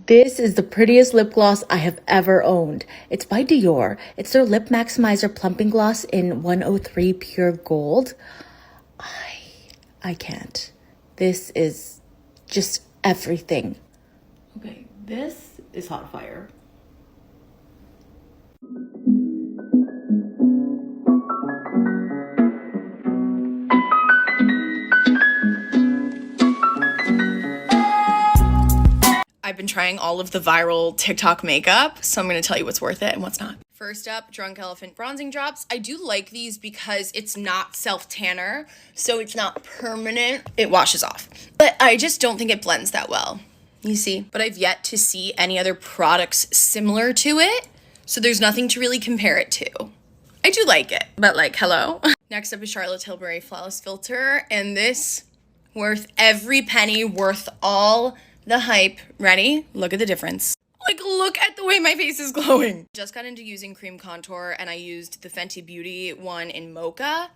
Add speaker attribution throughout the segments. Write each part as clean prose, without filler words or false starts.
Speaker 1: This is the prettiest lip gloss I have ever owned. It's by Dior. It's their Lip Maximizer Plumping Gloss in 103 Pure Gold. I can't. This is just everything. Okay, this is hot fire.
Speaker 2: I've been trying all of the viral TikTok makeup, so I'm going to tell you what's worth it and what's not. First up, Drunk Elephant Bronzing Drops. I do like these because it's not self-tanner, so it's not permanent. It washes off. But I just don't think it blends that well, you see? But I've yet to see any other products similar to it, so there's nothing to really compare it to. I do like it, but like, hello? Next up is Charlotte Tilbury Flawless Filter, and this, worth every penny, worth all the hype. Ready? Look at the difference. Like, look at the way my face is glowing. Just got into using cream contour and I used the Fenty Beauty one in Mocha,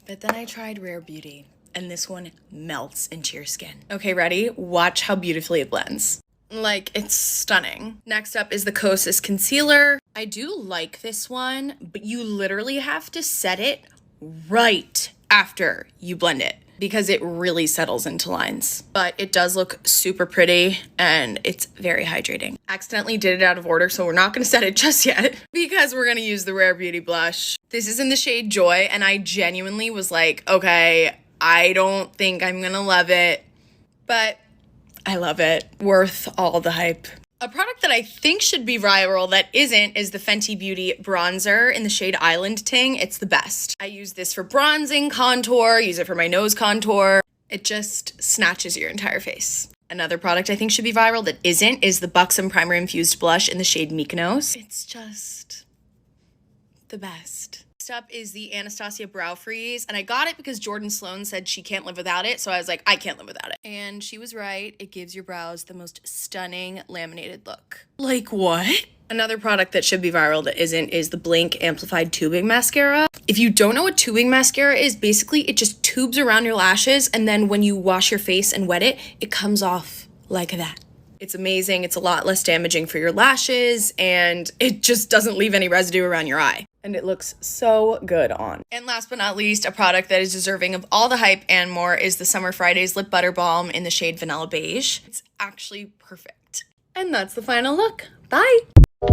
Speaker 2: but then I tried Rare Beauty and this one melts into your skin. Okay, ready? Watch how beautifully it blends. Like, it's stunning. Next up is the Kosas Concealer. I do like this one, but you literally have to set it right after you blend it, because it really settles into lines. But it does look super pretty and it's very hydrating. Accidentally did it out of order, so we're not gonna set it just yet because we're gonna use the Rare Beauty blush. This is in the shade Joy, and I genuinely was like, okay, I don't think I'm gonna love it, but I love it. Worth all the hype. A product that I think should be viral that isn't is the Fenty Beauty bronzer in the shade Island Ting. It's the best. I use this for bronzing, contour, use it for my nose contour. It just snatches your entire face. Another product I think should be viral that isn't is the Buxom Primer Infused Blush in the shade Mykonos. It's just the best. Next up is the Anastasia Brow Freeze, and I got it because Jordan Sloan said she can't live without it, so I was like, I can't live without it. And she was right. It gives your brows the most stunning laminated look. Like, what? Another product that should be viral that isn't is the Blink Amplified Tubing Mascara. If you don't know what tubing mascara is, basically it just tubes around your lashes, and then when you wash your face and wet it, it comes off like that. It's amazing. It's a lot less damaging for your lashes, and it just doesn't leave any residue around your eye. And it looks so good on. And last but not least, a product that is deserving of all the hype and more is the Summer Fridays Lip Butter Balm in the shade Vanilla Beige. It's actually perfect. And that's the final look. Bye!
Speaker 3: I'm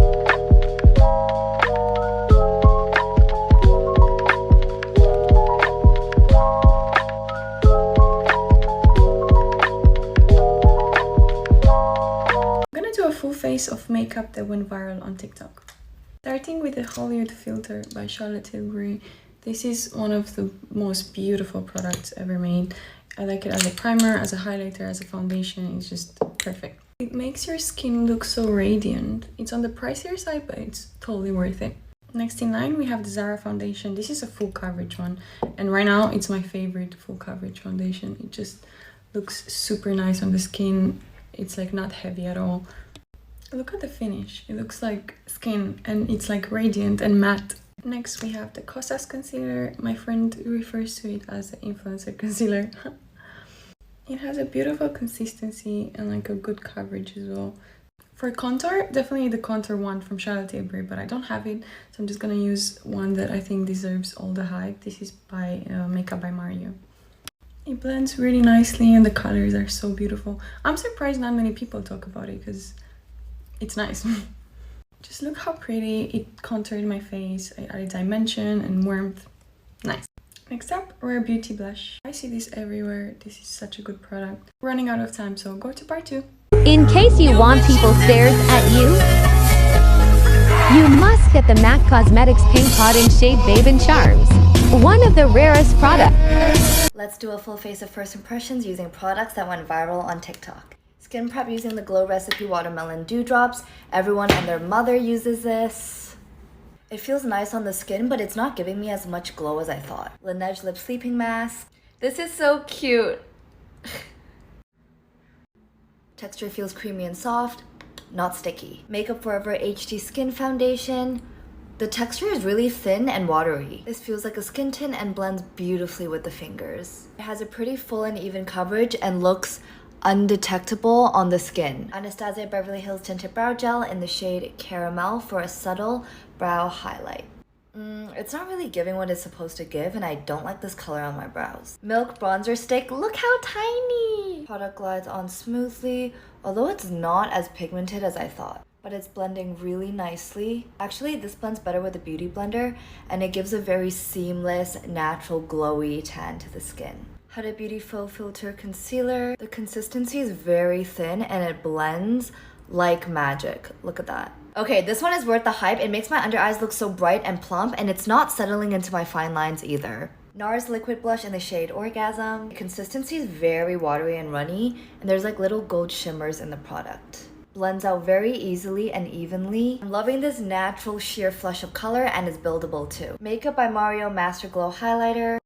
Speaker 3: gonna do a full face of makeup that went viral on TikTok. Starting with the Hollywood Filter by Charlotte Tilbury. This is one of the most beautiful products ever made. I like it as a primer, as a highlighter, as a foundation. It's just perfect. It makes your skin look so radiant. It's on the pricier side, but it's totally worth it. Next in line, we have the Zara foundation. This is a full coverage one, and right now it's my favorite full coverage foundation. It just looks super nice on the skin. It's like not heavy at all. Look at the finish. It looks like skin and it's like radiant and matte. Next we have the Kosas concealer. My friend refers to it as the influencer concealer. It has a beautiful consistency and like a good coverage as well. For contour, definitely the contour one from Charlotte Tilbury, but I don't have it, so I'm just gonna use one that I think deserves all the hype. This is by Makeup by Mario. It blends really nicely and the colors are so beautiful. I'm surprised not many people talk about it because it's nice. Just look how pretty it contoured my face. I added dimension and warmth. Nice. Next up, Rare Beauty blush. I see this everywhere. This is such a good product. Running out of time, so go to part 2.
Speaker 4: In case you want people stares at you, you must get the MAC Cosmetics Pink Pot in shade Babe and Charms, one of the rarest products.
Speaker 5: Let's do a full face of first impressions using products that went viral on TikTok. Skin prep using the Glow Recipe Watermelon Dewdrops. Everyone and their mother uses this. It feels nice on the skin, but it's not giving me as much glow as I thought. Laneige Lip Sleeping Mask. This is so cute. Texture feels creamy and soft, not sticky. Makeup Forever HD Skin Foundation. The texture is really thin and watery. This feels like a skin tint and blends beautifully with the fingers. It has a pretty full and even coverage and looks undetectable on the skin. Anastasia Beverly Hills Tinted Brow Gel in the shade Caramel for a subtle brow highlight. It's not really giving what it's supposed to give, and I don't like this color on my brows. Milk Bronzer Stick, look how tiny! Product glides on smoothly, although it's not as pigmented as I thought. But it's blending really nicely. Actually, this blends better with a beauty blender, and it gives a very seamless, natural, glowy tan to the skin. Huda Beauty Faux Filter Concealer. The consistency is very thin, and it blends like magic. Look at that. Okay, this one is worth the hype. It makes my under eyes look so bright and plump, and it's not settling into my fine lines either. NARS Liquid Blush in the shade Orgasm. The consistency is very watery and runny, and there's like little gold shimmers in the product. Blends out very easily and evenly. I'm loving this natural sheer flush of color, and it's buildable too. Makeup by Mario Master Glow Highlighter.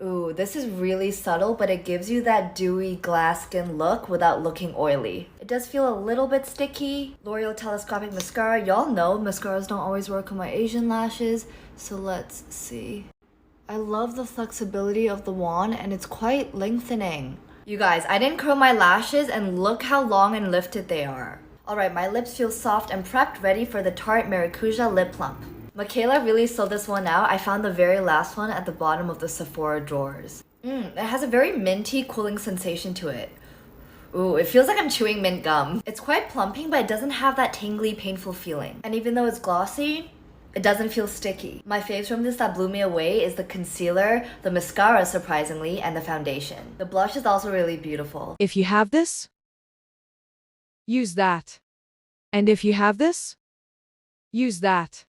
Speaker 5: Ooh, this is really subtle, but it gives you that dewy glass skin look without looking oily. It does feel a little bit sticky. L'Oreal Telescopic Mascara. Y'all know mascaras don't always work on my Asian lashes, so let's see. I love the flexibility of the wand, and it's quite lengthening. You guys, I didn't curl my lashes, and look how long and lifted they are. Alright, my lips feel soft and prepped, ready for the Tarte Maracuja Lip Plump. Michaela really sold this one out. I found the very last one at the bottom of the Sephora drawers. It has a very minty, cooling sensation to it. Ooh, it feels like I'm chewing mint gum. It's quite plumping, but it doesn't have that tingly, painful feeling. And even though it's glossy, it doesn't feel sticky. My faves from this that blew me away is the concealer, the mascara surprisingly, and the foundation. The blush is also really beautiful.
Speaker 6: If you have this, use that. And if you have this, use that.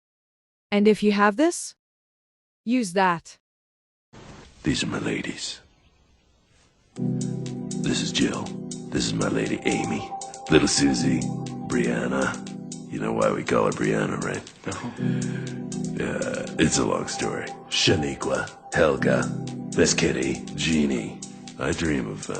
Speaker 6: And if you have this, use that.
Speaker 7: These are my ladies. This is Jill. This is my lady Amy. Little Susie. Brianna. You know why we call her Brianna, right? No? Yeah, it's a long story. Shaniqua. Helga. Miss Kitty. Jeannie. I dream of,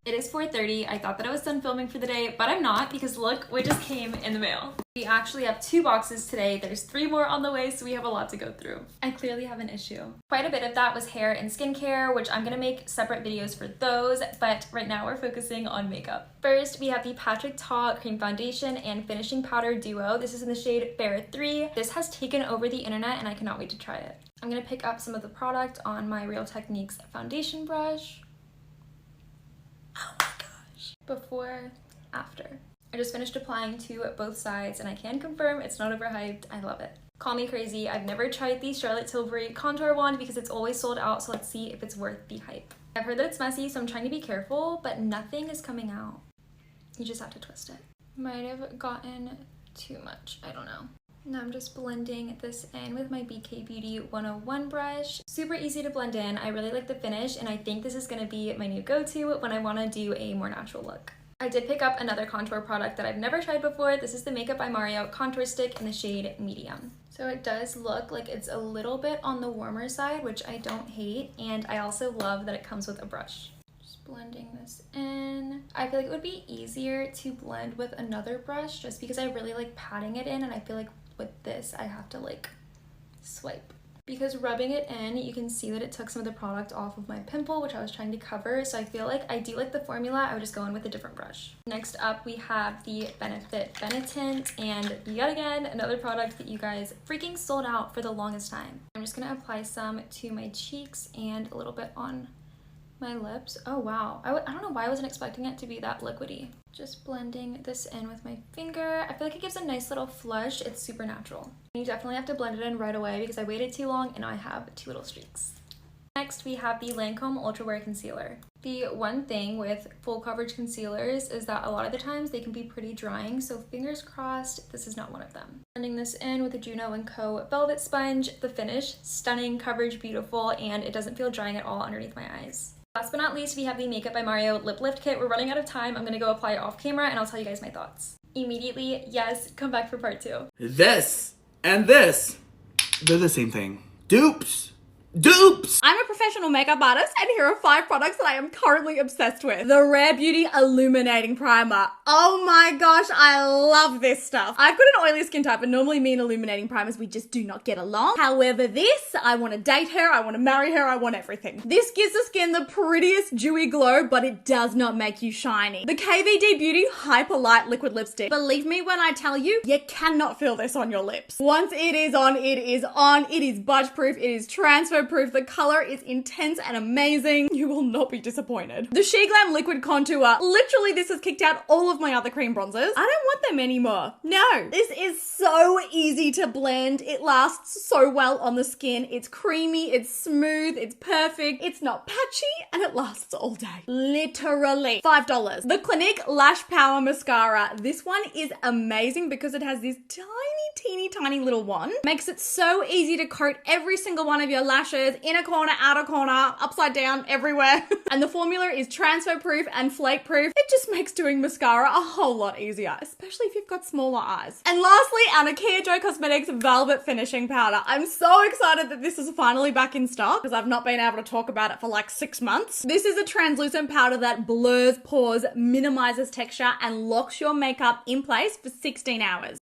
Speaker 8: It is 4:30. I thought that I was done filming for the day, but I'm not because look what just came in the mail. We actually have 2 boxes today. There's 3 more on the way, so we have a lot to go through. I clearly have an issue. Quite a bit of that was hair and skincare, which I'm gonna make separate videos for those, but right now we're focusing on makeup. First, we have the Patrick Ta Cream Foundation and Finishing Powder Duo. This is in the shade Fair 3. This has taken over the internet and I cannot wait to try it. I'm gonna pick up some of the product on my Real Techniques foundation brush. Oh my gosh. Before, after. I just finished applying to both sides and I can confirm it's not overhyped. I love it. Call me crazy. I've never tried the Charlotte Tilbury contour wand because it's always sold out, so let's see if it's worth the hype. I've heard that it's messy, so I'm trying to be careful, but nothing is coming out. You just have to twist it. Might have gotten too much. I don't know. Now I'm just blending this in with my BK Beauty 101 brush. Super easy to blend in. I really like the finish, and I think this is going to be my new go-to when I want to do a more natural look. I did pick up another contour product that I've never tried before. This is the Makeup by Mario Contour Stick in the shade Medium. So it does look like it's a little bit on the warmer side, which I don't hate, and I also love that it comes with a brush. Just blending this in. I feel like it would be easier to blend with another brush just because I really like patting it in, and I feel like with this I have to like swipe. Because rubbing it in, you can see that it took some of the product off of my pimple, which I was trying to cover. So I feel like I do like the formula. I would just go in with a different brush. Next up, we have the Benefit Benetint, and yet again, another product that you guys freaking sold out for the longest time. I'm just gonna apply some to my cheeks and a little bit on my lips. Oh wow, I don't know why I wasn't expecting it to be that liquidy. Just blending this in with my finger. I feel like it gives a nice little flush. It's super natural. You definitely have to blend it in right away because I waited too long and I have 2 little streaks. Next, we have the Lancome Ultra Wear Concealer. The one thing with full coverage concealers is that a lot of the times they can be pretty drying, so fingers crossed this is not one of them. Blending this in with the Juno & Co. Velvet Sponge. The finish, stunning, coverage beautiful, and it doesn't feel drying at all underneath my eyes. Last but not least, we have the Makeup by Mario Lip Lift Kit. We're running out of time. I'm gonna go apply it off camera and I'll tell you guys my thoughts. Immediately, yes, come back for part 2.
Speaker 9: This and this, they're the same thing. Dupes!
Speaker 7: Dupes!
Speaker 9: I'm a professional makeup artist, and here are 5 products that I am currently obsessed with. The Rare Beauty Illuminating Primer. Oh my gosh, I love this stuff. I've got an oily skin type, and normally me and illuminating primers, we just do not get along. However, this, I want to date her, I want to marry her, I want everything. This gives the skin the prettiest dewy glow, but it does not make you shiny. The KVD Beauty Hyper Light Liquid Lipstick. Believe me when I tell you, you cannot feel this on your lips. Once it is on, it is on. It is budge proof, it is transfer proof. The color is intense and amazing. You will not be disappointed. The She Glam Liquid Contour. Literally, this has kicked out all of my other cream bronzers. I don't want them anymore. No. This is so easy to blend. It lasts so well on the skin. It's creamy, it's smooth, it's perfect, it's not patchy, and it lasts all day. Literally. $5. The Clinique Lash Power Mascara. This one is amazing because it has this teeny tiny little wand. Makes it so easy to coat every single one of your lashes, inner corner, outer corner, upside down, everywhere. And the formula is transfer proof and flake proof. It just makes doing mascara a whole lot easier, especially if you've got smaller eyes. And lastly, our Nakia Joe Cosmetics Velvet Finishing Powder. I'm so excited that this is finally back in stock because I've not been able to talk about it for like 6 months. This is a translucent powder that blurs pores, minimizes texture, and locks your makeup in place for 16 hours.